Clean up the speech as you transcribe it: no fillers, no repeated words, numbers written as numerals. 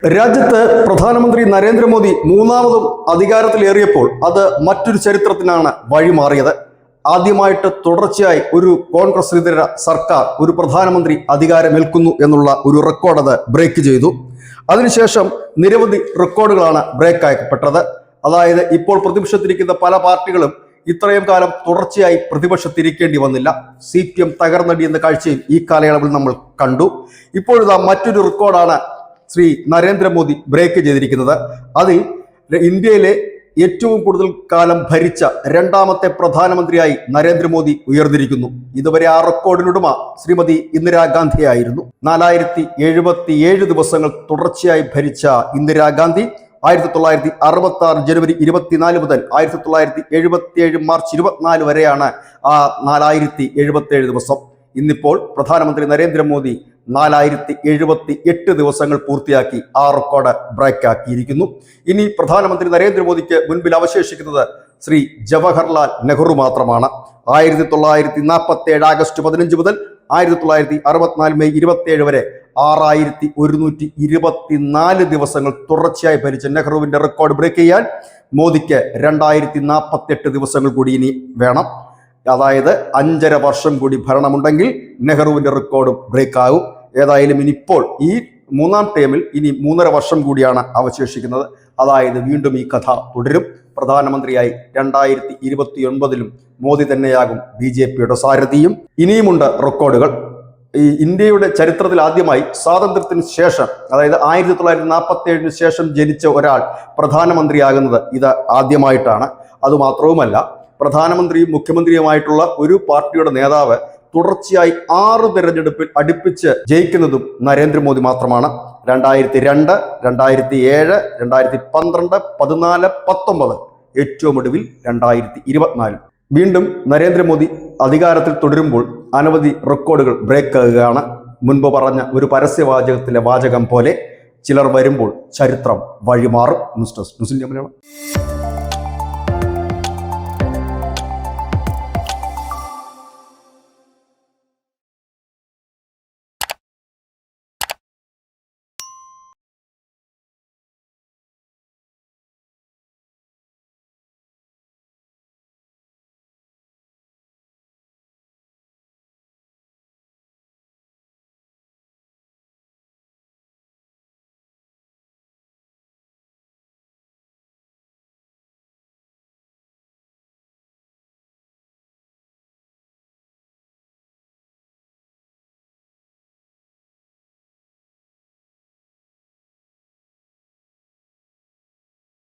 രാജ്യത്ത് പ്രധാനമന്ത്രി നരേന്ദ്രമോദി മൂന്നാമതും അധികാരത്തിലേറിയപ്പോൾ അത് മറ്റൊരു ചരിത്രത്തിനാണ് വഴിമാറിയത്. ആദ്യമായിട്ട് തുടർച്ചയായി ഒരു കോൺഗ്രസ് ഇതര സർക്കാർ ഒരു പ്രധാനമന്ത്രി അധികാരമേൽക്കുന്നു എന്നുള്ള ഒരു റെക്കോർഡ് അത് ബ്രേക്ക് ചെയ്തു. അതിനുശേഷം നിരവധി റെക്കോർഡുകളാണ് ബ്രേക്ക് ആക്കപ്പെട്ടത്. അതായത് ഇപ്പോൾ പ്രതിപക്ഷത്തിരിക്കുന്ന പല പാർട്ടികളും ഇത്രയും കാലം തുടർച്ചയായി പ്രതിപക്ഷത്തിരിക്കേണ്ടി വന്നില്ല. CPM തകർന്നടിയുന്ന കാഴ്ചയും ഈ കാലയളവിൽ നമ്മൾ കണ്ടു. ഇപ്പോഴിതാ മറ്റൊരു റെക്കോർഡാണ് ശ്രീ നരേന്ദ്രമോദി ബ്രേക്ക് ചെയ്തിരിക്കുന്നത്. അതിൽ ഇന്ത്യയിലെ ഏറ്റവും കൂടുതൽ കാലം ഭരിച്ച രണ്ടാമത്തെ പ്രധാനമന്ത്രിയായി നരേന്ദ്രമോദി ഉയർന്നിരിക്കുന്നു. ഇതുവരെ ആ റെക്കോർഡിനുടമ ശ്രീമതി ഇന്ദിരാഗാന്ധി ആയിരുന്നു. 4077 ദിവസങ്ങൾ തുടർച്ചയായി ഭരിച്ച ഇന്ദിരാഗാന്ധി 1966 ജനുവരി 24 മുതൽ 1977 മാർച്ച് 24 വരെയാണ് ആ 4077 ദിവസം. ഇന്നിപ്പോൾ പ്രധാനമന്ത്രി നരേന്ദ്രമോദി 4078 ദിവസങ്ങൾ പൂർത്തിയാക്കി ആ റെക്കോർഡ് ബ്രേക്ക് ആക്കിയിരിക്കുന്നു. ഇനി പ്രധാനമന്ത്രി നരേന്ദ്രമോദിക്ക് മുൻപിൽ അവശേഷിക്കുന്നത് ശ്രീ ജവഹർലാൽ നെഹ്റു മാത്രമാണ്. 1947 ആഗസ്റ്റ് 15 മുതൽ 1964 മെയ് 27 വരെ 6124 ദിവസങ്ങൾ തുടർച്ചയായി ഭരിച്ച നെഹ്റുവിന്റെ റെക്കോർഡ് ബ്രേക്ക് ചെയ്യാൻ മോദിക്ക് 2048 ദിവസങ്ങൾ കൂടി ഇനി വേണം. അതായത് 5.5 വർഷം കൂടി ഭരണമുണ്ടെങ്കിൽ നെഹ്റുവിന്റെ റെക്കോർഡ് ബ്രേക്ക് ആകും. ഏതായാലും ഇനിയിപ്പോൾ ഈ മൂന്നാം ടേമിൽ ഇനി 3.5 വർഷം കൂടിയാണ് അവശേഷിക്കുന്നത്. അതായത് വീണ്ടും ഈ കഥ തുടരും. പ്രധാനമന്ത്രിയായി 2029 മോദി തന്നെയാകും BJPയുടെ സാരഥിയും. ഇനിയുമുണ്ട് റെക്കോർഡുകൾ. ഈ ഇന്ത്യയുടെ ചരിത്രത്തിൽ ആദ്യമായി സ്വാതന്ത്ര്യത്തിന് ശേഷം, അതായത് 1947 ശേഷം ജനിച്ച ഒരാൾ പ്രധാനമന്ത്രിയാകുന്നത് ഇത് ആദ്യമായിട്ടാണ്. അതുമാത്രവുമല്ല, പ്രധാനമന്ത്രിയും മുഖ്യമന്ത്രിയുമായിട്ടുള്ള ഒരു പാർട്ടിയുടെ നേതാവ് തുടർച്ചയായി 6 തെരഞ്ഞെടുപ്പിൽ അടുപ്പിച്ച് ജയിക്കുന്നതും നരേന്ദ്രമോദി മാത്രമാണ്. 2002, 2007, 2012, 14, 19, ഏറ്റവും ഒടുവിൽ 2024. വീണ്ടും നരേന്ദ്രമോദി അധികാരത്തിൽ തുടരുമ്പോൾ അനവധി റെക്കോർഡുകൾ ബ്രേക്ക് ആകുകയാണ്. മുൻപ് പറഞ്ഞ ഒരു പരസ്യവാചകത്തിലെ വാചകം പോലെ ചിലർ വരുമ്പോൾ ചരിത്രം വഴിമാറും. News desk, news India Malayalam.